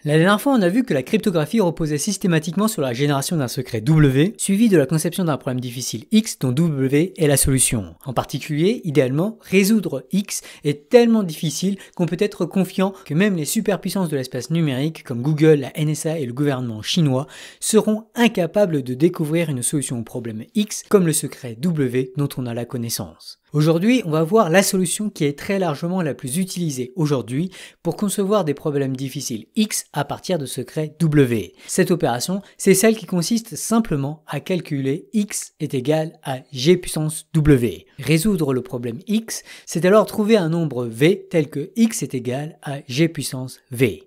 La dernière fois, on a vu que la cryptographie reposait systématiquement sur la génération d'un secret W, suivi de la conception d'un problème difficile X dont W est la solution. En particulier, idéalement, résoudre X est tellement difficile qu'on peut être confiant que même les superpuissances de l'espace numérique comme Google, la NSA et le gouvernement chinois seront incapables de découvrir une solution au problème X comme le secret W dont on a la connaissance. Aujourd'hui, on va voir la solution qui est très largement la plus utilisée aujourd'hui pour concevoir des problèmes difficiles X à partir de secrets W. Cette opération, c'est celle qui consiste simplement à calculer X est égal à G puissance W. Résoudre le problème X, c'est alors trouver un nombre V tel que X est égal à G puissance V.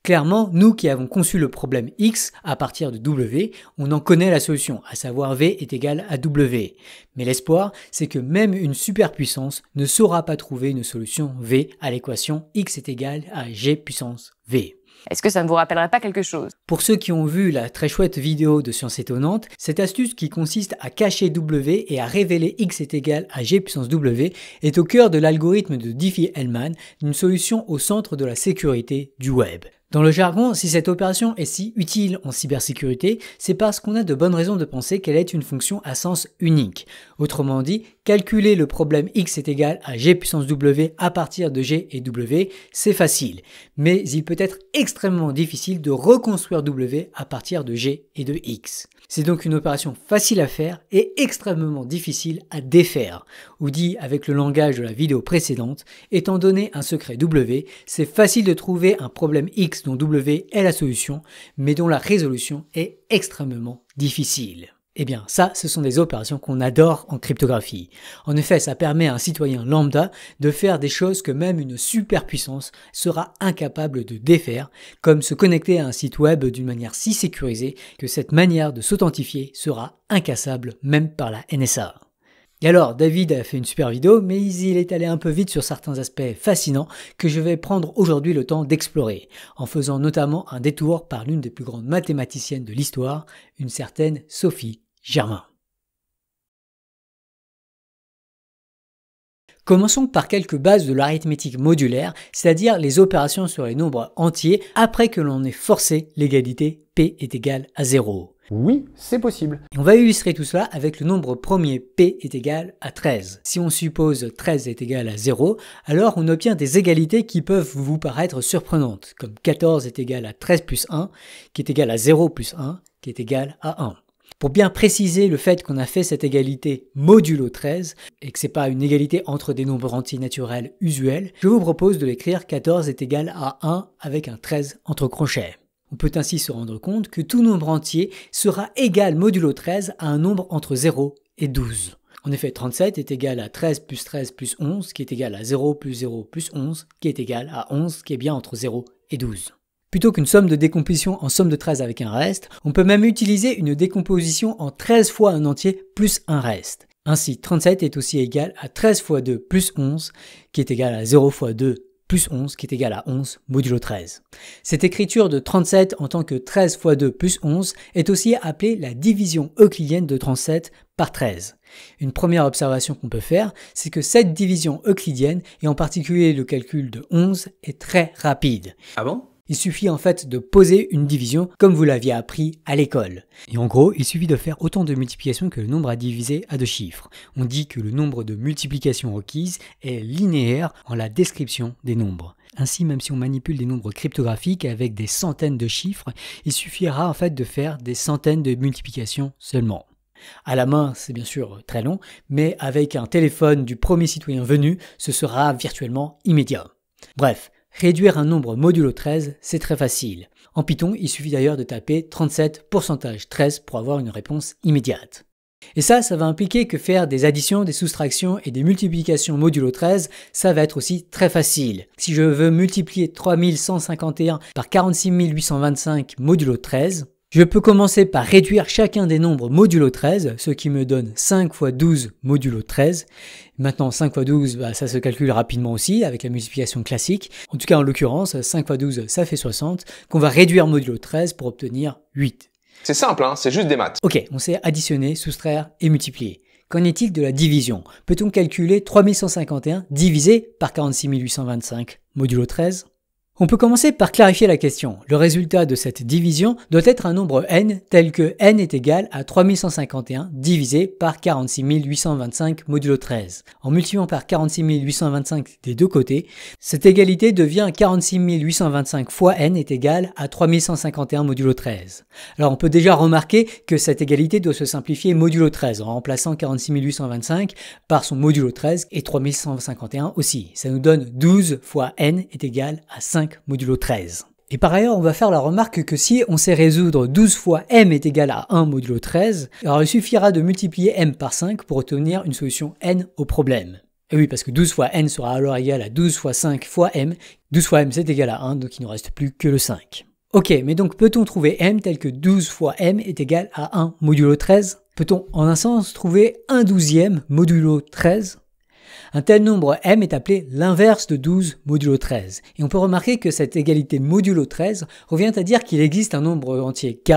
Clairement, nous qui avons conçu le problème X à partir de W, on en connaît la solution, à savoir V est égal à W. Mais l'espoir, c'est que même une superpuissance ne saura pas trouver une solution V à l'équation X est égal à G puissance V. Est-ce que ça ne vous rappellerait pas quelque chose? Pour ceux qui ont vu la très chouette vidéo de Science Étonnante, cette astuce qui consiste à cacher W et à révéler X est égal à G puissance W est au cœur de l'algorithme de Diffie-Hellman, une solution au centre de la sécurité du web. Dans le jargon, si cette opération est si utile en cybersécurité, c'est parce qu'on a de bonnes raisons de penser qu'elle est une fonction à sens unique. Autrement dit, calculer le problème X est égal à G puissance W à partir de G et W, c'est facile. Mais il peut être extrêmement difficile de reconstruire W à partir de G et de X. C'est donc une opération facile à faire et extrêmement difficile à défaire. Ou dit avec le langage de la vidéo précédente, étant donné un secret W, c'est facile de trouver un problème X dont W est la solution, mais dont la résolution est extrêmement difficile. Eh bien, ça, ce sont des opérations qu'on adore en cryptographie. En effet, ça permet à un citoyen lambda de faire des choses que même une superpuissance sera incapable de défaire, comme se connecter à un site web d'une manière si sécurisée que cette manière de s'authentifier sera incassable même par la NSA. Et alors, David a fait une super vidéo, mais il est allé un peu vite sur certains aspects fascinants que je vais prendre aujourd'hui le temps d'explorer, en faisant notamment un détour par l'une des plus grandes mathématiciennes de l'histoire, une certaine Sophie Germain. Commençons par quelques bases de l'arithmétique modulaire, c'est-à-dire les opérations sur les nombres entiers après que l'on ait forcé l'égalité P est égal à 0. Oui, c'est possible. Et on va illustrer tout cela avec le nombre premier P est égal à 13. Si on suppose 13 est égal à 0, alors on obtient des égalités qui peuvent vous paraître surprenantes, comme 14 est égal à 13 plus 1, qui est égal à 0 plus 1, qui est égal à 1. Pour bien préciser le fait qu'on a fait cette égalité modulo 13 et que c'est pas une égalité entre des nombres entiers naturels usuels, je vous propose de l'écrire 14 est égal à 1 avec un 13 entre crochets. On peut ainsi se rendre compte que tout nombre entier sera égal modulo 13 à un nombre entre 0 et 12. En effet, 37 est égal à 13 plus 11, qui est égal à 0 plus 11, qui est égal à 11, qui est bien entre 0 et 12. Plutôt qu'une somme de décomposition en somme de 13 avec un reste, on peut même utiliser une décomposition en 13 fois un entier plus un reste. Ainsi, 37 est aussi égal à 13 fois 2 plus 11, qui est égal à 0 fois 2 plus 11, qui est égal à 11 modulo 13. Cette écriture de 37 en tant que 13 fois 2 plus 11 est aussi appelée la division euclidienne de 37 par 13. Une première observation qu'on peut faire, c'est que cette division euclidienne, et en particulier le calcul de 11, est très rapide. Ah bon ? Il suffit en fait de poser une division comme vous l'aviez appris à l'école. Et en gros, il suffit de faire autant de multiplications que le nombre à diviser à 2 chiffres. On dit que le nombre de multiplications requises est linéaire en la description des nombres. Ainsi, même si on manipule des nombres cryptographiques avec des centaines de chiffres, il suffira en fait de faire des centaines de multiplications seulement. À la main, c'est bien sûr très long, mais avec un téléphone du premier citoyen venu, ce sera virtuellement immédiat. Bref, réduire un nombre modulo 13, c'est très facile. En Python, il suffit d'ailleurs de taper 37%13 pour avoir une réponse immédiate. Et ça va impliquer que faire des additions, des soustractions et des multiplications modulo 13, ça va être aussi très facile. Si je veux multiplier 3151 par 46 825 modulo 13, je peux commencer par réduire chacun des nombres modulo 13, ce qui me donne 5 fois 12 modulo 13. Maintenant, 5 fois 12, ça se calcule rapidement aussi avec la multiplication classique. En tout cas, en l'occurrence, 5 fois 12, ça fait 60, qu'on va réduire modulo 13 pour obtenir 8. C'est simple, hein, c'est juste des maths. Ok, on sait additionner, soustraire et multiplier. Qu'en est-il de la division? Peut-on calculer 3151 divisé par 46 825 modulo 13? On peut commencer par clarifier la question. Le résultat de cette division doit être un nombre n tel que n est égal à 3151 divisé par 46 825 modulo 13. En multipliant par 46 825 des deux côtés, cette égalité devient 46 825 fois n est égal à 3151 modulo 13. Alors on peut déjà remarquer que cette égalité doit se simplifier modulo 13 en remplaçant 46 825 par son modulo 13 et 3151 aussi. Ça nous donne 12 fois n est égal à 5 modulo 13. Et par ailleurs, on va faire la remarque que si on sait résoudre 12 fois m est égal à 1 modulo 13, alors il suffira de multiplier m par 5 pour obtenir une solution n au problème. Et oui, parce que 12 fois n sera alors égal à 12 fois 5 fois m. 12 fois m c'est égal à 1, donc il ne nous reste plus que le 5. Ok, mais donc peut-on trouver m tel que 12 fois m est égal à 1 modulo 13 ? Peut-on en un sens trouver 1/12e modulo 13 ? Un tel nombre m est appelé l'inverse de 12 modulo 13. Et on peut remarquer que cette égalité modulo 13 revient à dire qu'il existe un nombre entier k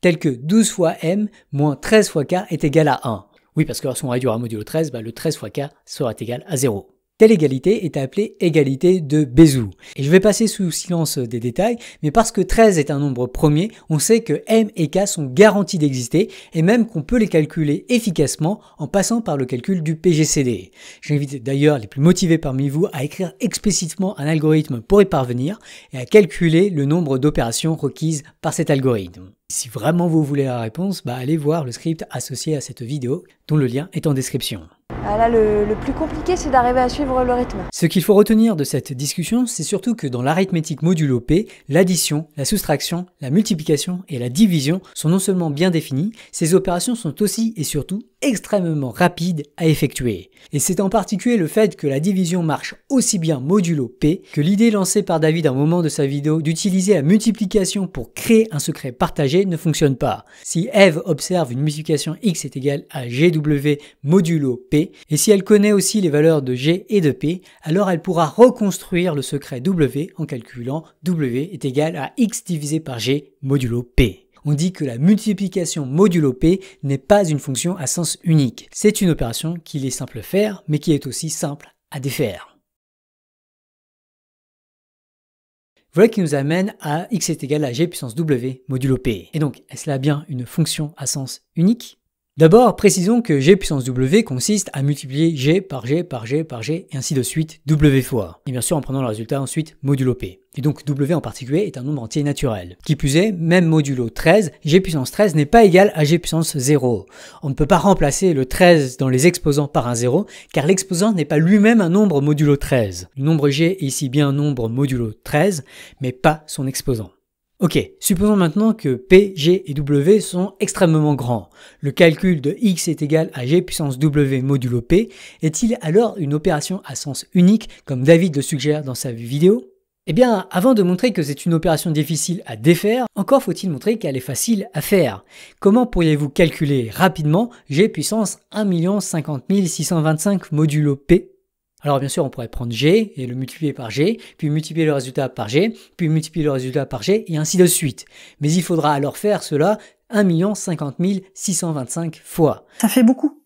tel que 12 fois m moins 13 fois k est égal à 1. Oui, parce que lorsqu'on réduit à modulo 13, le 13 fois k sera égal à 0. Telle égalité est appelée égalité de Bézout. Et je vais passer sous silence des détails, mais parce que 13 est un nombre premier, on sait que m et k sont garantis d'exister, et même qu'on peut les calculer efficacement en passant par le calcul du PGCD. J'invite d'ailleurs les plus motivés parmi vous à écrire explicitement un algorithme pour y parvenir, et à calculer le nombre d'opérations requises par cet algorithme. Si vraiment vous voulez la réponse, allez voir le script associé à cette vidéo, dont le lien est en description. Là, le plus compliqué, c'est d'arriver à suivre le rythme. Ce qu'il faut retenir de cette discussion, c'est surtout que dans l'arithmétique modulo P, l'addition, la soustraction, la multiplication et la division sont non seulement bien définies, ces opérations sont aussi et surtout extrêmement rapides à effectuer. Et c'est en particulier le fait que la division marche aussi bien modulo P que l'idée lancée par David à un moment de sa vidéo d'utiliser la multiplication pour créer un secret partagé ne fonctionne pas. Si Eve observe une multiplication x est égale à GW modulo P, et si elle connaît aussi les valeurs de G et de P, alors elle pourra reconstruire le secret W en calculant W est égal à x divisé par G modulo P. On dit que la multiplication modulo P n'est pas une fonction à sens unique. C'est une opération qu'il est simple à faire, mais qui est aussi simple à défaire. Voilà qui nous amène à x est égal à G puissance W modulo P. Et donc, est-ce là bien une fonction à sens unique ? D'abord, précisons que G puissance W consiste à multiplier G par G par G par G et ainsi de suite W fois. Et bien sûr en prenant le résultat ensuite modulo P. Et donc W en particulier est un nombre entier naturel. Qui plus est, même modulo 13, G puissance 13 n'est pas égal à G puissance 0. On ne peut pas remplacer le 13 dans les exposants par un 0, car l'exposant n'est pas lui-même un nombre modulo 13. Le nombre G est ici bien un nombre modulo 13, mais pas son exposant. Ok, supposons maintenant que P, G et W sont extrêmement grands. Le calcul de x est égal à G puissance W modulo P est-il alors une opération à sens unique comme David le suggère dans sa vidéo ? Eh bien, avant de montrer que c'est une opération difficile à défaire, encore faut-il montrer qu'elle est facile à faire. Comment pourriez-vous calculer rapidement G puissance 1 050 625 modulo P ? Alors bien sûr, on pourrait prendre G et le multiplier par G, puis multiplier le résultat par G, puis multiplier le résultat par G, et ainsi de suite. Mais il faudra alors faire cela 1 050 625 fois. Ça fait beaucoup.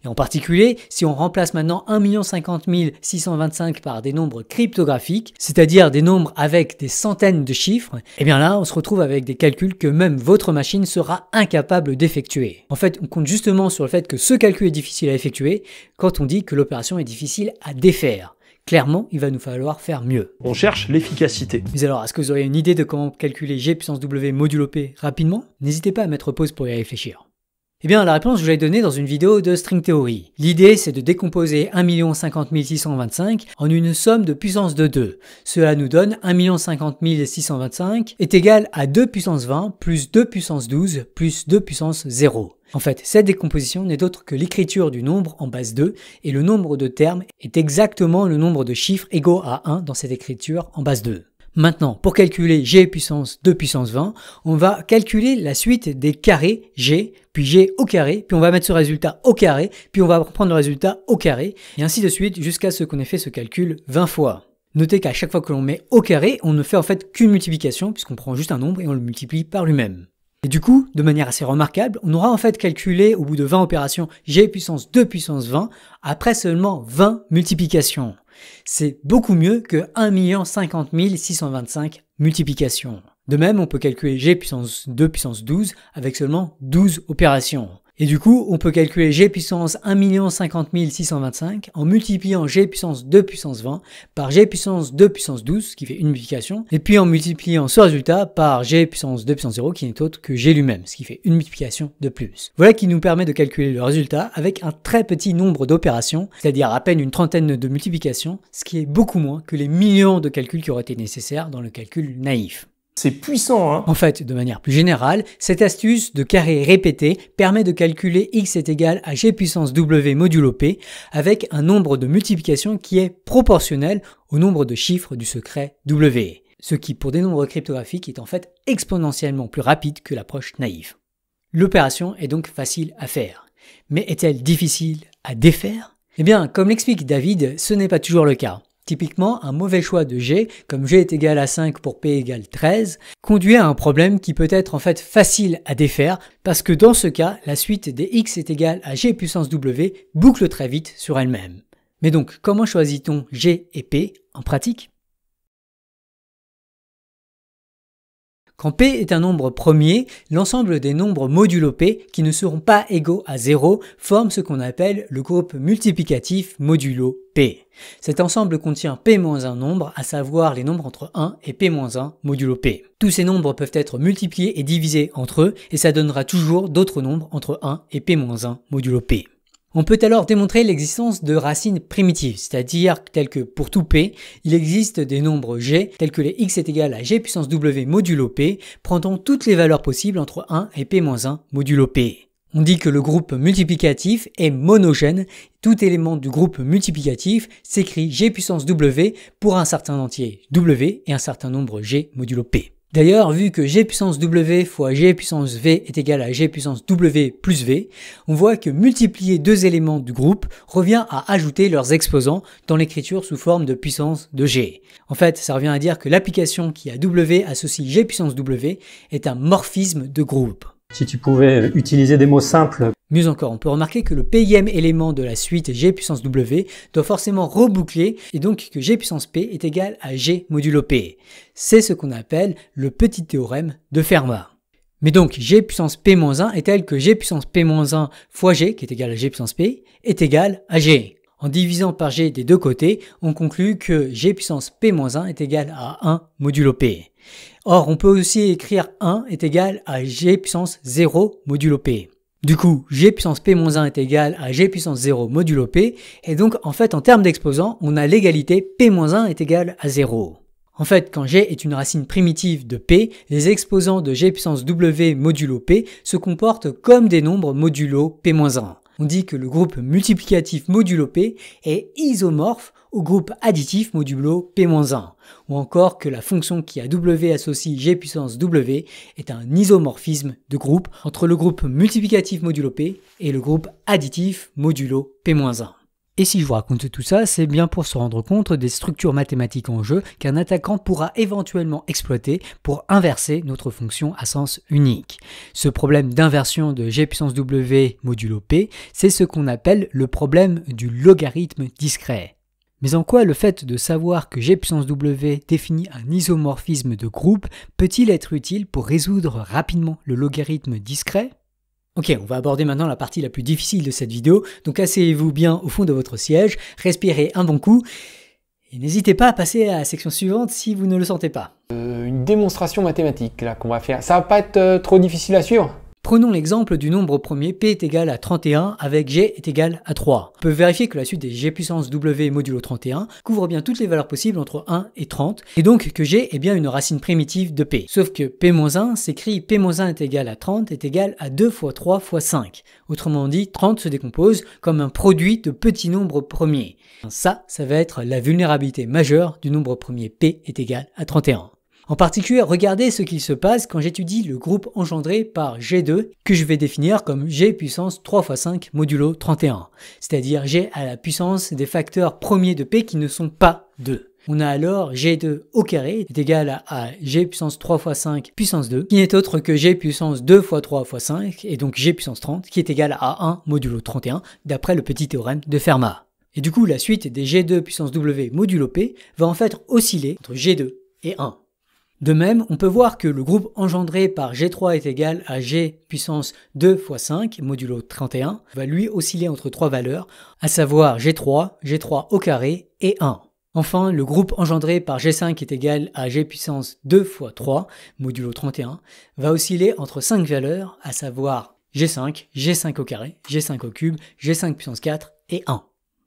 Et en particulier, si on remplace maintenant 1 050 625 par des nombres cryptographiques, c'est-à-dire des nombres avec des centaines de chiffres, eh bien là, on se retrouve avec des calculs que même votre machine sera incapable d'effectuer. En fait, on compte justement sur le fait que ce calcul est difficile à effectuer quand on dit que l'opération est difficile à défaire. Clairement, il va nous falloir faire mieux. On cherche l'efficacité. Mais alors, est-ce que vous auriez une idée de comment calculer G puissance W modulo P rapidement ? N'hésitez pas à mettre pause pour y réfléchir. Eh bien, la réponse, je vous l'ai donnée dans une vidéo de String Theory. L'idée, c'est de décomposer 1 050 625 en une somme de puissance de 2. Cela nous donne 1 050 625 est égal à 2 puissance 20 plus 2 puissance 12 plus 2 puissance 0. En fait, cette décomposition n'est autre que l'écriture du nombre en base 2 et le nombre de termes est exactement le nombre de chiffres égaux à 1 dans cette écriture en base 2. Maintenant, pour calculer G puissance 2 puissance 20, on va calculer la suite des carrés G, puis G au carré, puis on va mettre ce résultat au carré, puis on va prendre le résultat au carré, et ainsi de suite jusqu'à ce qu'on ait fait ce calcul 20 fois. Notez qu'à chaque fois que l'on met au carré, on ne fait en fait qu'une multiplication, puisqu'on prend juste un nombre et on le multiplie par lui-même. Et du coup, de manière assez remarquable, on aura en fait calculé au bout de 20 opérations G puissance 2 puissance 20 après seulement 20 multiplications. C'est beaucoup mieux que 1 050 625 multiplications. De même, on peut calculer G puissance 2 puissance 12 avec seulement 12 opérations. Et du coup, on peut calculer G puissance 1 050 625 en multipliant G puissance 2 puissance 20 par G puissance 2 puissance 12, ce qui fait une multiplication, et puis en multipliant ce résultat par G puissance 2 puissance 0, qui n'est autre que G lui-même, ce qui fait une multiplication de plus. Voilà qui nous permet de calculer le résultat avec un très petit nombre d'opérations, c'est-à-dire à peine une trentaine de multiplications, ce qui est beaucoup moins que les millions de calculs qui auraient été nécessaires dans le calcul naïf. C'est puissant, hein. En fait, de manière plus générale, cette astuce de carré répété permet de calculer x est égal à g puissance w modulo p avec un nombre de multiplications qui est proportionnel au nombre de chiffres du secret w, ce qui pour des nombres cryptographiques est en fait exponentiellement plus rapide que l'approche naïve. L'opération est donc facile à faire, mais est-elle difficile à défaire? Eh bien, comme l'explique David, ce n'est pas toujours le cas. Typiquement, un mauvais choix de G, comme G est égal à 5 pour P égale 13, conduit à un problème qui peut être en fait facile à défaire, parce que dans ce cas, la suite des x est égale à G puissance W boucle très vite sur elle-même. Mais donc, comment choisit-on G et P en pratique? Quand P est un nombre premier, l'ensemble des nombres modulo P qui ne seront pas égaux à 0 forment ce qu'on appelle le groupe multiplicatif modulo P. Cet ensemble contient P-1 nombres, à savoir les nombres entre 1 et P-1 modulo P. Tous ces nombres peuvent être multipliés et divisés entre eux et ça donnera toujours d'autres nombres entre 1 et P-1 modulo P. On peut alors démontrer l'existence de racines primitives, c'est-à-dire telles que pour tout P, il existe des nombres G tels que les x est égal à G puissance W modulo P, prenant toutes les valeurs possibles entre 1 et P-1 modulo P. On dit que le groupe multiplicatif est monogène, tout élément du groupe multiplicatif s'écrit G puissance W pour un certain entier W et un certain nombre G modulo P. D'ailleurs, vu que G puissance W fois G puissance V est égal à G puissance W plus V, on voit que multiplier deux éléments du groupe revient à ajouter leurs exposants dans l'écriture sous forme de puissance de G. En fait, ça revient à dire que l'application qui a W associe G puissance W est un morphisme de groupe. Si tu pouvais utiliser des mots simples. Mieux encore, on peut remarquer que le pème élément de la suite G puissance W doit forcément reboucler et donc que G puissance P est égal à G modulo P. C'est ce qu'on appelle le petit théorème de Fermat. Mais donc G puissance P-1 est tel que G puissance P-1 fois G, qui est égal à G puissance P, est égal à G. En divisant par G des deux côtés, on conclut que G puissance P-1 est égal à 1 modulo P. Or, on peut aussi écrire 1 est égal à G puissance 0 modulo P. Du coup, G puissance P-1 est égal à G puissance 0 modulo P, et donc en fait en termes d'exposants, on a l'égalité P-1 est égal à 0. En fait, quand G est une racine primitive de P, les exposants de G puissance W modulo P se comportent comme des nombres modulo P-1. On dit que le groupe multiplicatif modulo P est isomorphe au groupe additif modulo P-1, ou encore que la fonction qui a W associe G puissance W est un isomorphisme de groupe entre le groupe multiplicatif modulo P et le groupe additif modulo P-1. Et si je vous raconte tout ça, c'est bien pour se rendre compte des structures mathématiques en jeu qu'un attaquant pourra éventuellement exploiter pour inverser notre fonction à sens unique. Ce problème d'inversion de G puissance W modulo P, c'est ce qu'on appelle le problème du logarithme discret. Mais en quoi le fait de savoir que G puissance W définit un isomorphisme de groupe peut-il être utile pour résoudre rapidement le logarithme discret ? Ok, on va aborder maintenant la partie la plus difficile de cette vidéo, donc asseyez-vous bien au fond de votre siège, respirez un bon coup, et n'hésitez pas à passer à la section suivante si vous ne le sentez pas. Une démonstration mathématique là qu'on va faire. Ça va pas être trop difficile à suivre? Prenons l'exemple du nombre premier P est égal à 31 avec G est égal à 3. On peut vérifier que la suite des G puissance W modulo 31 couvre bien toutes les valeurs possibles entre 1 et 30, et donc que G est bien une racine primitive de P. Sauf que P-1 s'écrit P-1 est égal à 30 est égal à 2 fois 3 fois 5. Autrement dit, 30 se décompose comme un produit de petits nombres premiers. Ça va être la vulnérabilité majeure du nombre premier P est égal à 31. En particulier, regardez ce qu'il se passe quand j'étudie le groupe engendré par G2 que je vais définir comme G puissance 3 fois 5 modulo 31, c'est-à-dire G à la puissance des facteurs premiers de P qui ne sont pas 2. On a alors G2 au carré est égal à G puissance 3 fois 5 puissance 2, qui n'est autre que G puissance 2 fois 3 fois 5, et donc G puissance 30, qui est égal à 1 modulo 31, d'après le petit théorème de Fermat. Et du coup, la suite des G2 puissance W modulo P va en fait osciller entre G2 et 1. De même, on peut voir que le groupe engendré par G3 est égal à G puissance 2 fois 5 modulo 31 va lui osciller entre trois valeurs, à savoir G3, G3 au carré et 1. Enfin, le groupe engendré par G5 est égal à G puissance 2 fois 3 modulo 31 va osciller entre 5 valeurs, à savoir G5, G5 au carré, G5 au cube, G5 puissance 4 et 1.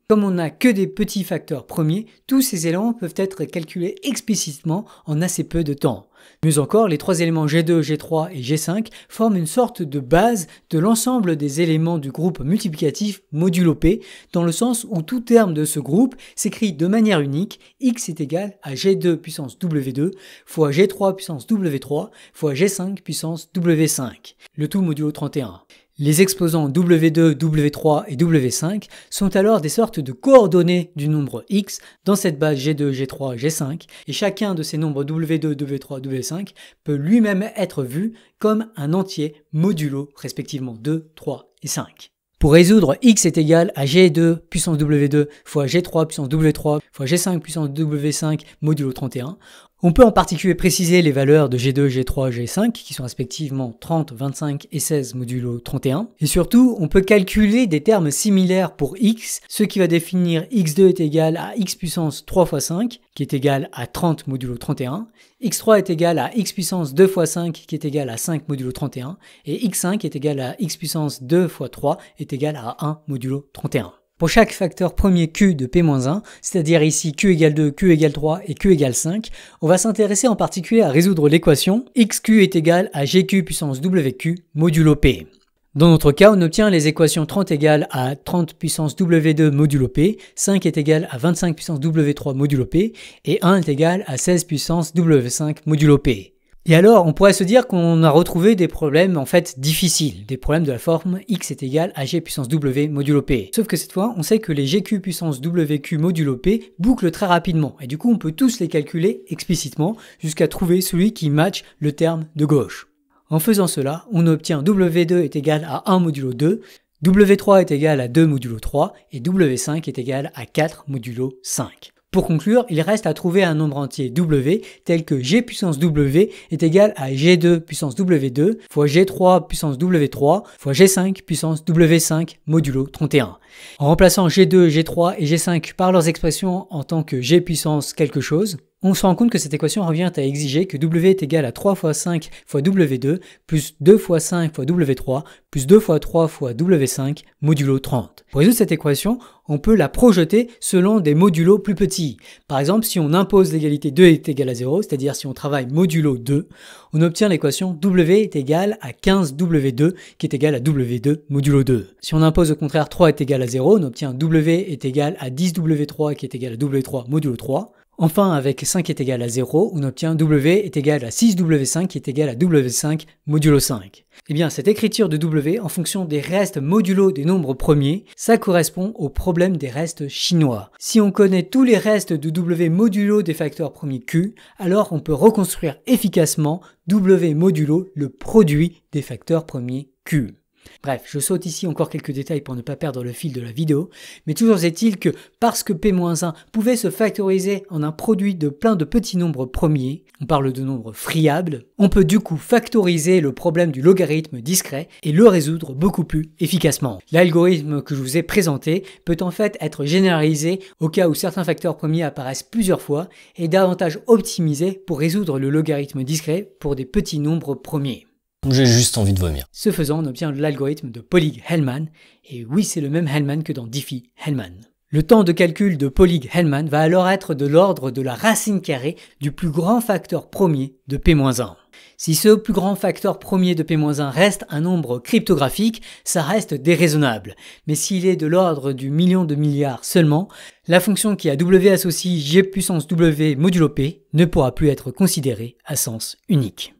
Comme on n'a que des petits facteurs premiers, tous ces éléments peuvent être calculés explicitement en assez peu de temps. Mieux encore, les trois éléments G2, G3 et G5 forment une sorte de base de l'ensemble des éléments du groupe multiplicatif modulo P, dans le sens où tout terme de ce groupe s'écrit de manière unique, x est égal à G2 puissance W2 fois G3 puissance W3 fois G5 puissance W5, le tout modulo 31. Les exposants W2, W3 et W5 sont alors des sortes de coordonnées du nombre x dans cette base G2, G3, G5, et chacun de ces nombres W2, W3, W5 peut lui-même être vu comme un entier modulo respectivement 2, 3 et 5. Pour résoudre, x est égal à G2 puissance W2 fois G3 puissance W3 fois G5 puissance W5 modulo 31, on peut en particulier préciser les valeurs de G2, G3, G5 qui sont respectivement 30, 25 et 16 modulo 31. Et surtout, on peut calculer des termes similaires pour x, ce qui va définir x2 est égal à x puissance 3 fois 5 qui est égal à 30 modulo 31, x3 est égal à x puissance 2 fois 5 qui est égal à 5 modulo 31 et x5 est égal à x puissance 2 fois 3 est égal à 1 modulo 31. Pour chaque facteur premier Q de P-1, c'est-à-dire ici Q égale 2, Q égale 3 et Q égale 5, on va s'intéresser en particulier à résoudre l'équation XQ est égal à GQ puissance WQ modulo P. Dans notre cas, on obtient les équations 30 égale à 30 puissance W2 modulo P, 5 est égal à 25 puissance W3 modulo P et 1 est égal à 16 puissance W5 modulo P. Et alors, on pourrait se dire qu'on a retrouvé des problèmes en fait difficiles, des problèmes de la forme x est égal à g puissance w modulo p. Sauf que cette fois, on sait que les gq puissance wq modulo p bouclent très rapidement, et du coup on peut tous les calculer explicitement jusqu'à trouver celui qui match le terme de gauche. En faisant cela, on obtient w2 est égal à 1 modulo 2, w3 est égal à 2 modulo 3, et w5 est égal à 4 modulo 5. Pour conclure, il reste à trouver un nombre entier W tel que G puissance W est égal à G2 puissance W2 fois G3 puissance W3 fois G5 puissance W5 modulo 31. En remplaçant G2, G3 et G5 par leurs expressions en tant que G puissance quelque chose, on se rend compte que cette équation revient à exiger que W est égal à 3 fois 5 fois W2 plus 2 fois 5 fois W3 plus 2 fois 3 fois W5 modulo 30. Pour résoudre cette équation, on peut la projeter selon des modulos plus petits. Par exemple, si on impose l'égalité 2 est égal à 0, c'est-à-dire si on travaille modulo 2, on obtient l'équation W est égal à 15 W2 qui est égal à W2 modulo 2. Si on impose au contraire 3 est égal à 0, on obtient W est égal à 10 W3 qui est égal à W3 modulo 3. Enfin, avec 5 est égal à 0, on obtient W est égal à 6W5 qui est égal à W5 modulo 5. Eh bien, cette écriture de W en fonction des restes modulo des nombres premiers, ça correspond au problème des restes chinois. Si on connaît tous les restes de W modulo des facteurs premiers Q, alors on peut reconstruire efficacement W modulo le produit des facteurs premiers Q. Bref, je saute ici encore quelques détails pour ne pas perdre le fil de la vidéo, mais toujours est-il que parce que P-1 pouvait se factoriser en un produit de plein de petits nombres premiers, on parle de nombres friables, on peut du coup factoriser le problème du logarithme discret et le résoudre beaucoup plus efficacement. L'algorithme que je vous ai présenté peut en fait être généralisé au cas où certains facteurs premiers apparaissent plusieurs fois et davantage optimisé pour résoudre le logarithme discret pour des petits nombres premiers. J'ai juste envie de vomir. Ce faisant, on obtient l'algorithme de Polig-Hellman, et oui, c'est le même Hellman que dans Diffie-Hellman. Le temps de calcul de Polig-Hellman va alors être de l'ordre de la racine carrée du plus grand facteur premier de P-1. Si ce plus grand facteur premier de P-1 reste un nombre cryptographique, ça reste déraisonnable. Mais s'il est de l'ordre du million de milliards seulement, la fonction qui a W associe G puissance W modulo P ne pourra plus être considérée à sens unique.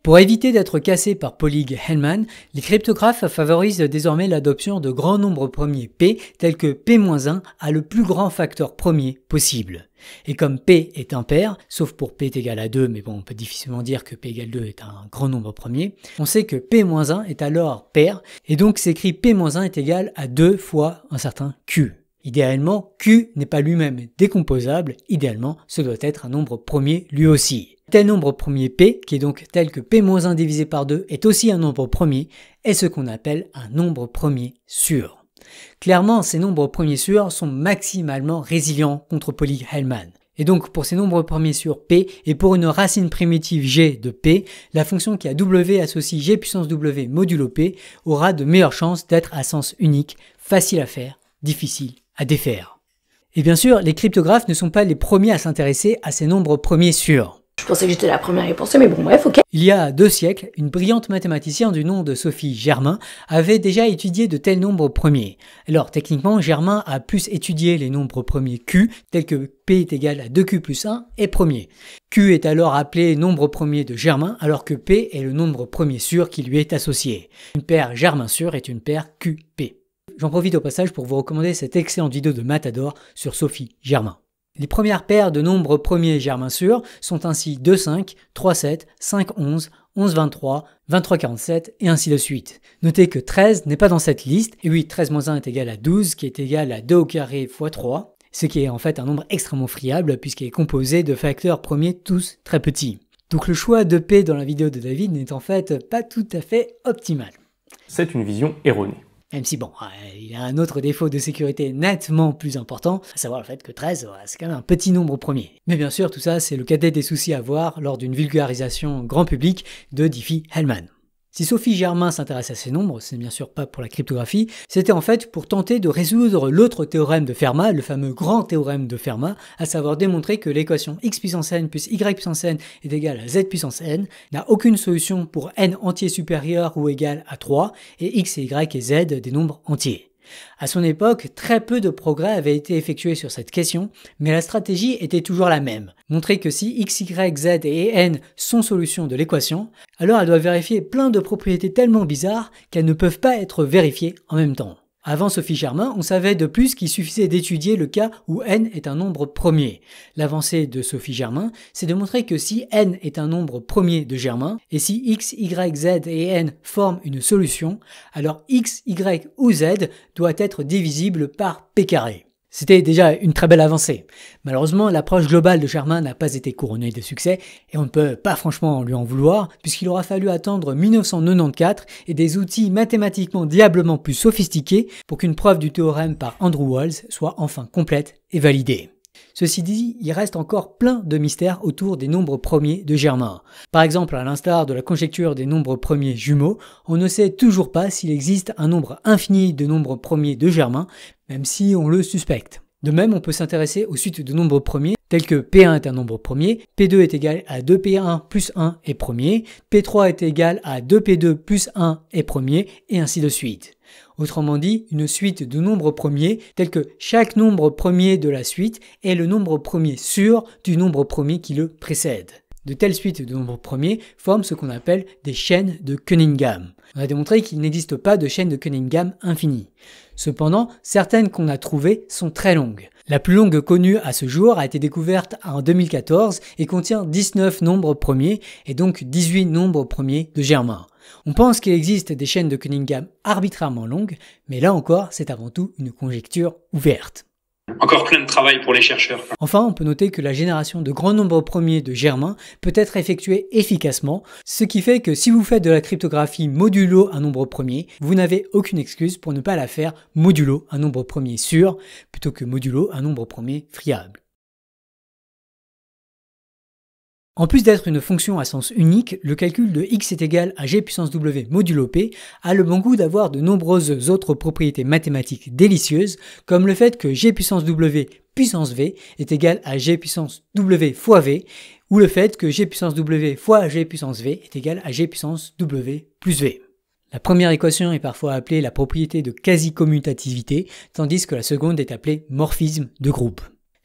Pour éviter d'être cassé par Polig-Hellman, les cryptographes favorisent désormais l'adoption de grands nombres premiers P tels que P-1 a le plus grand facteur premier possible. Et comme P est impair, sauf pour P est égal à 2, mais bon, on peut difficilement dire que P égale 2 est un grand nombre premier, on sait que P-1 est alors pair, et donc s'écrit P-1 est égal à 2 fois un certain Q. Idéalement, Q n'est pas lui-même décomposable, idéalement, ce doit être un nombre premier lui aussi. Tel nombre premier P, qui est donc tel que P-1 divisé par 2 est aussi un nombre premier, est ce qu'on appelle un nombre premier sûr. Clairement, ces nombres premiers sûrs sont maximalement résilients contre Polig-Hellman. Et donc, pour ces nombres premiers sûrs P, et pour une racine primitive G de P, la fonction qui a W associe G puissance W modulo P aura de meilleures chances d'être à sens unique, facile à faire, difficile à défaire. Et bien sûr, les cryptographes ne sont pas les premiers à s'intéresser à ces nombres premiers sûrs. Je pensais que j'étais la première à y penser, mais bon, bref, ok. Il y a 2 siècles, une brillante mathématicienne du nom de Sophie Germain avait déjà étudié de tels nombres premiers. Alors, techniquement, Germain a plus étudié les nombres premiers Q, tels que P est égal à 2Q plus 1, est premier. Q est alors appelé nombre premier de Germain, alors que P est le nombre premier sûr qui lui est associé. Une paire Germain sûr est une paire QP. J'en profite au passage pour vous recommander cette excellente vidéo de Matador sur Sophie Germain. Les premières paires de nombres premiers Germain sûrs sont ainsi 2, 5, 3, 7, 5, 11, 11, 23, 23, 47 et ainsi de suite. Notez que 13 n'est pas dans cette liste, et oui, 13 moins 1 est égal à 12, qui est égal à 2 au carré fois 3, ce qui est en fait un nombre extrêmement friable puisqu'il est composé de facteurs premiers tous très petits. Donc le choix de P dans la vidéo de David n'est en fait pas tout à fait optimal. C'est une vision erronée. Même si bon, il a un autre défaut de sécurité nettement plus important, à savoir le fait que 13, c'est quand même un petit nombre premier. Mais bien sûr, tout ça, c'est le cadet des soucis à voir lors d'une vulgarisation grand public de Diffie-Hellman. Si Sophie Germain s'intéresse à ces nombres, c'est bien sûr pas pour la cryptographie, c'était en fait pour tenter de résoudre l'autre théorème de Fermat, le fameux grand théorème de Fermat, à savoir démontrer que l'équation x puissance n plus y puissance n est égale à z puissance n n'a aucune solution pour n entier supérieur ou égal à 3 et x et y et z des nombres entiers. À son époque, très peu de progrès avaient été effectués sur cette question, mais la stratégie était toujours la même. Montrer que si x, y, z et n sont solutions de l'équation, alors elles doivent vérifier plein de propriétés tellement bizarres qu'elles ne peuvent pas être vérifiées en même temps. Avant Sophie Germain, on savait de plus qu'il suffisait d'étudier le cas où n est un nombre premier. L'avancée de Sophie Germain, c'est de montrer que si n est un nombre premier de Germain, et si x, y, z et n forment une solution, alors x, y ou z doit être divisible par p carré. C'était déjà une très belle avancée. Malheureusement, l'approche globale de Germain n'a pas été couronnée de succès et on ne peut pas franchement lui en vouloir puisqu'il aura fallu attendre 1994 et des outils mathématiquement diablement plus sophistiqués pour qu'une preuve du théorème par Andrew Walls soit enfin complète et validée. Ceci dit, il reste encore plein de mystères autour des nombres premiers de Germain. Par exemple, à l'instar de la conjecture des nombres premiers jumeaux, on ne sait toujours pas s'il existe un nombre infini de nombres premiers de Germain, même si on le suspecte. De même, on peut s'intéresser aux suites de nombres premiers, tels que P1 est un nombre premier, P2 est égal à 2P1 plus 1 est premier, P3 est égal à 2P2 plus 1 est premier, et ainsi de suite. Autrement dit, une suite de nombres premiers tels que chaque nombre premier de la suite est le nombre premier sûr du nombre premier qui le précède. De telles suites de nombres premiers forment ce qu'on appelle des chaînes de Cunningham. On a démontré qu'il n'existe pas de chaîne de Cunningham infinie. Cependant, certaines qu'on a trouvées sont très longues. La plus longue connue à ce jour a été découverte en 2014 et contient 19 nombres premiers et donc 18 nombres premiers de Germain. On pense qu'il existe des chaînes de Cunningham arbitrairement longues, mais là encore, c'est avant tout une conjecture ouverte. Encore plein de travail pour les chercheurs. Enfin, on peut noter que la génération de grands nombres premiers de Germain peut être effectuée efficacement, ce qui fait que si vous faites de la cryptographie modulo un nombre premier, vous n'avez aucune excuse pour ne pas la faire modulo un nombre premier sûr, plutôt que modulo un nombre premier friable. En plus d'être une fonction à sens unique, le calcul de x est égal à g puissance w modulo p a le bon goût d'avoir de nombreuses autres propriétés mathématiques délicieuses, comme le fait que g puissance w puissance v est égal à g puissance w fois v, ou le fait que g puissance w fois g puissance v est égal à g puissance w plus v. La première équation est parfois appelée la propriété de quasi-commutativité, tandis que la seconde est appelée morphisme de groupe.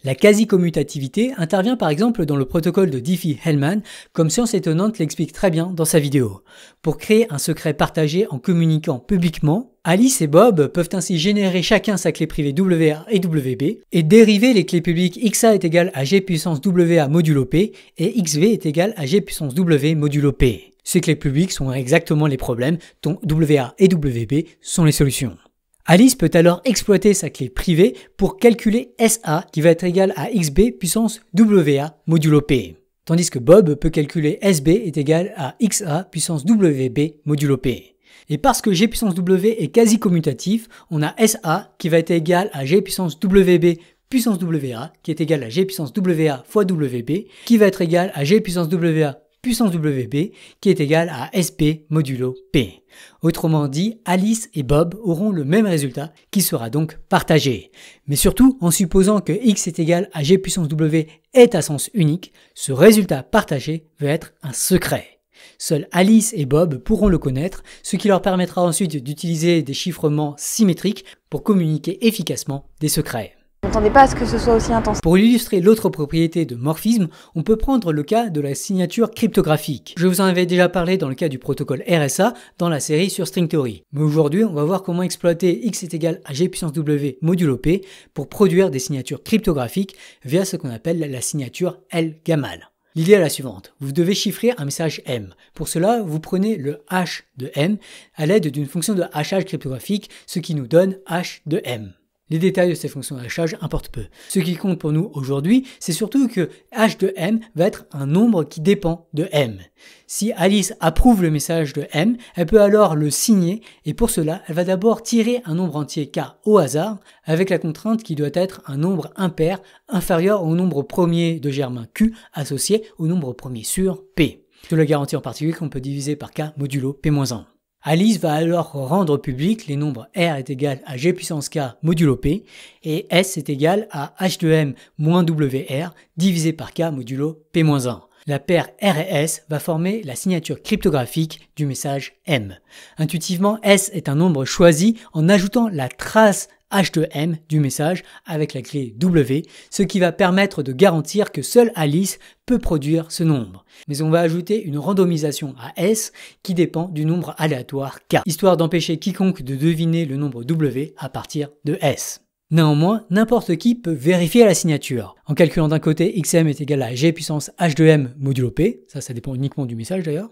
La quasi-commutativité intervient par exemple dans le protocole de Diffie-Hellman, comme Science Étonnante l'explique très bien dans sa vidéo. Pour créer un secret partagé en communiquant publiquement, Alice et Bob peuvent ainsi générer chacun sa clé privée WA et WB et dériver les clés publiques XA est égal à G puissance WA modulo P et XV est égal à G puissance W modulo P. Ces clés publiques sont exactement les problèmes dont WA et WB sont les solutions. Alice peut alors exploiter sa clé privée pour calculer SA qui va être égal à XB puissance WA modulo P. Tandis que Bob peut calculer SB est égal à XA puissance WB modulo P. Et parce que G puissance W est quasi commutatif, on a SA qui va être égal à G puissance WB puissance WA qui est égal à G puissance WA fois WB qui va être égal à G puissance WA puissance WB qui est égal à SP modulo P. Autrement dit, Alice et Bob auront le même résultat qui sera donc partagé. Mais surtout, en supposant que X est égal à G puissance W est à sens unique, ce résultat partagé va être un secret. Seuls Alice et Bob pourront le connaître, ce qui leur permettra ensuite d'utiliser des chiffrements symétriques pour communiquer efficacement des secrets. Je m'attendais pas à ce que ce soit aussi intense. Pour illustrer l'autre propriété de morphisme, on peut prendre le cas de la signature cryptographique. Je vous en avais déjà parlé dans le cas du protocole RSA dans la série sur string theory. Mais aujourd'hui, on va voir comment exploiter X est égal à G puissance W modulo P pour produire des signatures cryptographiques via ce qu'on appelle la signature L-gamal. L'idée est la suivante. Vous devez chiffrer un message M. Pour cela, vous prenez le H de M à l'aide d'une fonction de hachage cryptographique, ce qui nous donne H de M. Les détails de ces fonctions de hachage importent peu. Ce qui compte pour nous aujourd'hui, c'est surtout que H de M va être un nombre qui dépend de M. Si Alice approuve le message de M, elle peut alors le signer et pour cela, elle va d'abord tirer un nombre entier K au hasard avec la contrainte qui doit être un nombre impair inférieur au nombre premier de germain Q associé au nombre premier sûr P. Cela garantit en particulier qu'on peut diviser par K modulo P-1. Alice va alors rendre public les nombres R est égal à G puissance K modulo P et S est égal à H de M moins WR divisé par K modulo P-1. La paire R et S va former la signature cryptographique du message M. Intuitivement, S est un nombre choisi en ajoutant la trace H de M du message avec la clé W, ce qui va permettre de garantir que seule Alice peut produire ce nombre. Mais on va ajouter une randomisation à S qui dépend du nombre aléatoire K, histoire d'empêcher quiconque de deviner le nombre W à partir de S. Néanmoins, n'importe qui peut vérifier la signature. En calculant d'un côté xm est égal à G puissance H de M modulo P, ça dépend uniquement du message d'ailleurs,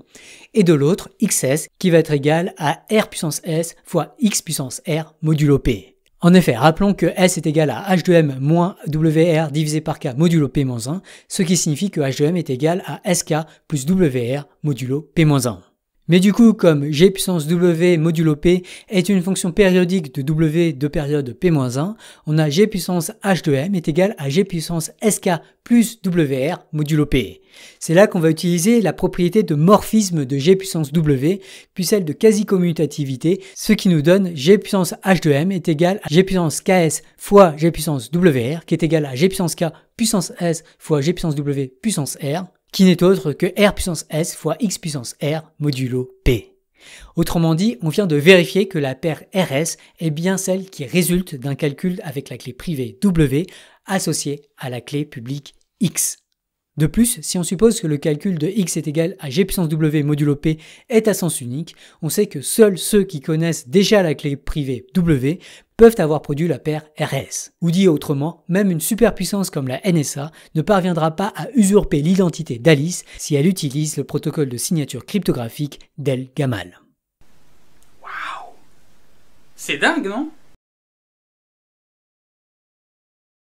et de l'autre xs qui va être égal à R puissance S fois X puissance R modulo P. En effet, rappelons que S est égal à H de M moins WR divisé par K modulo P-1, ce qui signifie que H de M est égal à SK plus WR modulo P-1. Mais du coup, comme G puissance W modulo P est une fonction périodique de W de période P-1, on a G puissance H de M est égal à G puissance SK plus WR modulo P. C'est là qu'on va utiliser la propriété de morphisme de G puissance W, puis celle de quasi-commutativité, ce qui nous donne G puissance H de M est égal à G puissance KS fois G puissance WR, qui est égal à G puissance K puissance S fois G puissance W puissance R, qui n'est autre que R puissance S fois X puissance R modulo P. Autrement dit, on vient de vérifier que la paire RS est bien celle qui résulte d'un calcul avec la clé privée W associée à la clé publique X. De plus, si on suppose que le calcul de X est égal à G puissance W modulo P est à sens unique, on sait que seuls ceux qui connaissent déjà la clé privée W peuvent avoir produit la paire RS. Ou dit autrement, même une superpuissance comme la NSA ne parviendra pas à usurper l'identité d'Alice si elle utilise le protocole de signature cryptographique d'El-Gamal. Waouh! C'est dingue, non?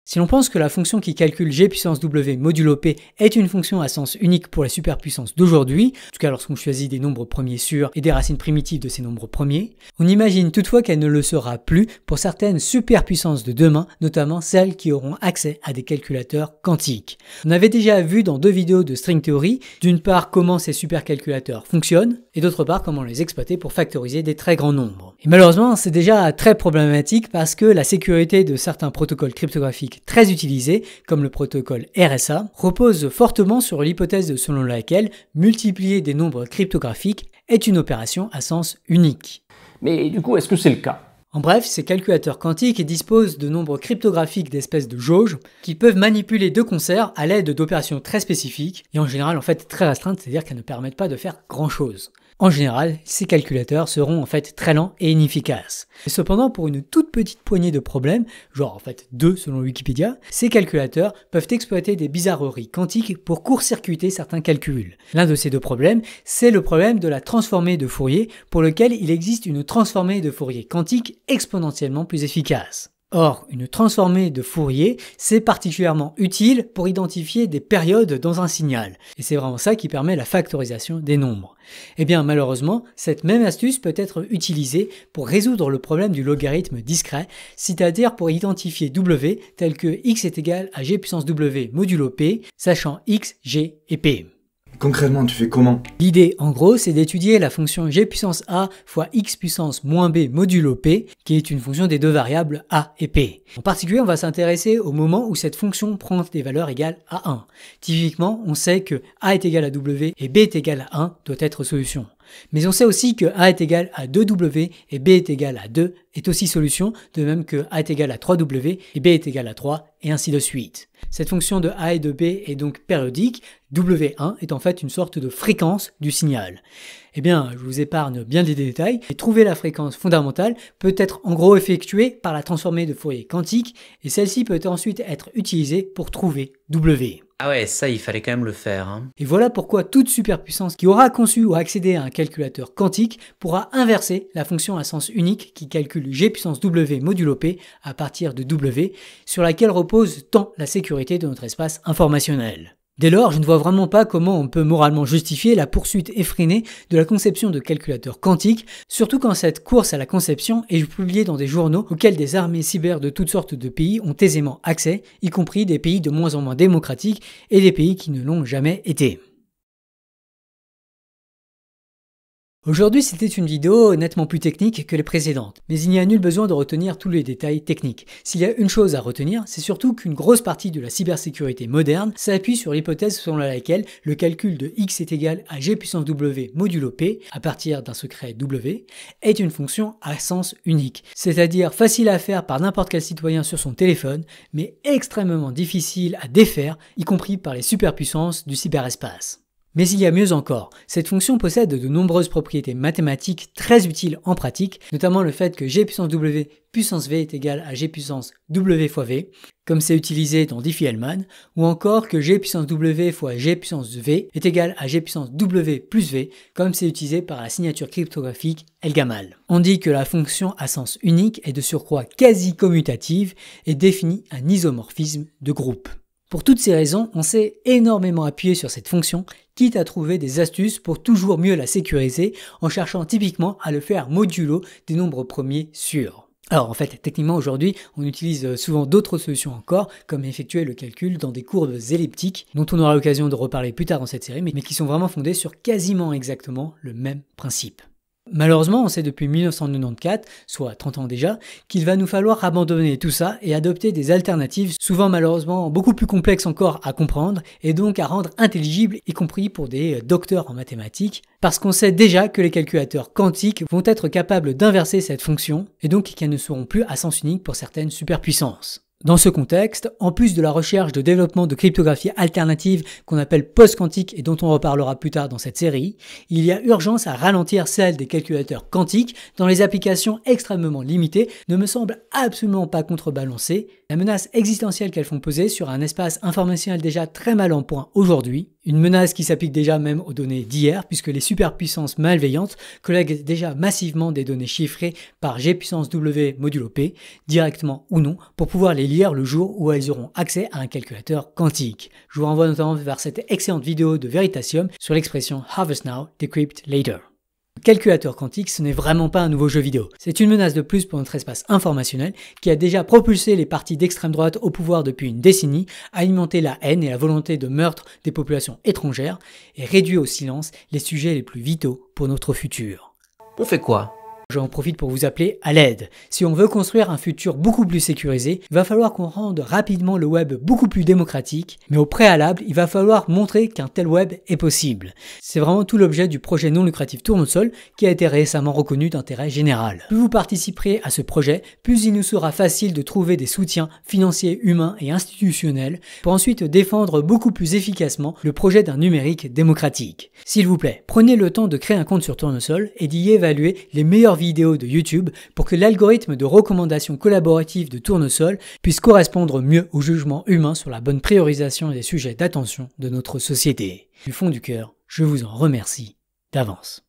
Si l'on pense que la fonction qui calcule G puissance W modulo P est une fonction à sens unique pour la superpuissance d'aujourd'hui, en tout cas lorsqu'on choisit des nombres premiers sûrs et des racines primitives de ces nombres premiers, on imagine toutefois qu'elle ne le sera plus pour certaines superpuissances de demain, notamment celles qui auront accès à des calculateurs quantiques. On avait déjà vu dans 2 vidéos de string theory, d'une part comment ces supercalculateurs fonctionnent, et d'autre part comment les exploiter pour factoriser des très grands nombres. Et malheureusement, c'est déjà très problématique parce que la sécurité de certains protocoles cryptographiques très utilisés, comme le protocole RSA, repose fortement sur l'hypothèse selon laquelle multiplier des nombres cryptographiques est une opération à sens unique. Mais du coup, est-ce que c'est le cas? En bref, ces calculateurs quantiques disposent de nombres cryptographiques d'espèces de jauges qui peuvent manipuler de concert à l'aide d'opérations très spécifiques et en général en fait très restreintes, c'est-à-dire qu'elles ne permettent pas de faire grand-chose. En général, ces calculateurs seront en fait très lents et inefficaces. Et cependant, pour une toute petite poignée de problèmes, genre en fait 2 selon Wikipédia, ces calculateurs peuvent exploiter des bizarreries quantiques pour court-circuiter certains calculs. L'un de ces 2 problèmes, c'est le problème de la transformée de Fourier, pour lequel il existe une transformée de Fourier quantique exponentiellement plus efficace. Or, une transformée de Fourier, c'est particulièrement utile pour identifier des périodes dans un signal. Et c'est vraiment ça qui permet la factorisation des nombres. Eh bien, malheureusement, cette même astuce peut être utilisée pour résoudre le problème du logarithme discret, c'est-à-dire pour identifier W tel que x est égal à g puissance W modulo P, sachant x, g et P. Concrètement, tu fais comment? L'idée, en gros, c'est d'étudier la fonction g puissance a fois x puissance moins b modulo p, qui est une fonction des 2 variables a et p. En particulier, on va s'intéresser au moment où cette fonction prend des valeurs égales à 1. Typiquement, on sait que a est égal à w et b est égal à 1 doit être solution. Mais on sait aussi que a est égal à 2w et b est égal à 2 est aussi solution, de même que a est égal à 3w et b est égal à 3, et ainsi de suite. Cette fonction de a et de b est donc périodique, w1 est en fait une sorte de fréquence du signal. Eh bien, je vous épargne bien des détails, et trouver la fréquence fondamentale peut être en gros effectuée par la transformée de Fourier quantique, et celle-ci peut ensuite être utilisée pour trouver w. Ah ouais, ça il fallait quand même le faire. Hein. Et voilà pourquoi toute superpuissance qui aura conçu ou accédé à un calculateur quantique pourra inverser la fonction à sens unique qui calcule g puissance W modulo P à partir de W, sur laquelle repose tant la sécurité de notre espace informationnel. Dès lors, je ne vois vraiment pas comment on peut moralement justifier la poursuite effrénée de la conception de calculateurs quantiques, surtout quand cette course à la conception est publiée dans des journaux auxquels des armées cyber de toutes sortes de pays ont aisément accès, y compris des pays de moins en moins démocratiques et des pays qui ne l'ont jamais été. Aujourd'hui, c'était une vidéo nettement plus technique que les précédentes, mais il n'y a nul besoin de retenir tous les détails techniques. S'il y a une chose à retenir, c'est surtout qu'une grosse partie de la cybersécurité moderne s'appuie sur l'hypothèse selon laquelle le calcul de x est égal à g puissance W modulo P, à partir d'un secret W, est une fonction à sens unique, c'est-à-dire facile à faire par n'importe quel citoyen sur son téléphone, mais extrêmement difficile à défaire, y compris par les superpuissances du cyberespace. Mais il y a mieux encore, cette fonction possède de nombreuses propriétés mathématiques très utiles en pratique, notamment le fait que g puissance W puissance V est égal à g puissance W fois V, comme c'est utilisé dans Diffie-Hellman, ou encore que g puissance W fois g puissance V est égal à g puissance W plus V, comme c'est utilisé par la signature cryptographique Elgamal. On dit que la fonction à sens unique est de surcroît quasi commutative et définit un isomorphisme de groupe. Pour toutes ces raisons, on s'est énormément appuyé sur cette fonction, quitte à trouver des astuces pour toujours mieux la sécuriser en cherchant typiquement à le faire modulo des nombres premiers sûrs. Alors en fait, techniquement aujourd'hui, on utilise souvent d'autres solutions encore, comme effectuer le calcul dans des courbes elliptiques, dont on aura l'occasion de reparler plus tard dans cette série, mais qui sont vraiment fondées sur quasiment exactement le même principe. Malheureusement, on sait depuis 1994, soit 30 ans déjà, qu'il va nous falloir abandonner tout ça et adopter des alternatives, souvent malheureusement beaucoup plus complexes encore à comprendre et donc à rendre intelligibles, y compris pour des docteurs en mathématiques, parce qu'on sait déjà que les calculateurs quantiques vont être capables d'inverser cette fonction et donc qu'elles ne seront plus à sens unique pour certaines superpuissances. Dans ce contexte, en plus de la recherche de développement de cryptographie alternative qu'on appelle post-quantique et dont on reparlera plus tard dans cette série, il y a urgence à ralentir celle des calculateurs quantiques dans les applications extrêmement limitées ne me semble absolument pas contrebalancer la menace existentielle qu'elles font peser sur un espace informationnel déjà très mal en point aujourd'hui, une menace qui s'applique déjà même aux données d'hier puisque les superpuissances malveillantes collèguent déjà massivement des données chiffrées par G puissance W modulo P, directement ou non, pour pouvoir les lire le jour où elles auront accès à un calculateur quantique. Je vous renvoie notamment vers cette excellente vidéo de Veritasium sur l'expression Harvest Now, Decrypt Later. Le calculateur quantique, ce n'est vraiment pas un nouveau jeu vidéo. C'est une menace de plus pour notre espace informationnel qui a déjà propulsé les partis d'extrême droite au pouvoir depuis une décennie, alimenté la haine et la volonté de meurtre des populations étrangères et réduit au silence les sujets les plus vitaux pour notre futur. On fait quoi? J'en profite pour vous appeler à l'aide. Si on veut construire un futur beaucoup plus sécurisé, il va falloir qu'on rende rapidement le web beaucoup plus démocratique, mais au préalable, il va falloir montrer qu'un tel web est possible. C'est vraiment tout l'objet du projet non lucratif Tournesol qui a été récemment reconnu d'intérêt général. Plus vous participerez à ce projet, plus il nous sera facile de trouver des soutiens financiers, humains et institutionnels pour ensuite défendre beaucoup plus efficacement le projet d'un numérique démocratique. S'il vous plaît, prenez le temps de créer un compte sur Tournesol et d'y évaluer les meilleures vidéos de YouTube pour que l'algorithme de recommandation collaborative de Tournesol puisse correspondre mieux au jugement humain sur la bonne priorisation des sujets d'attention de notre société. Du fond du cœur, je vous en remercie d'avance.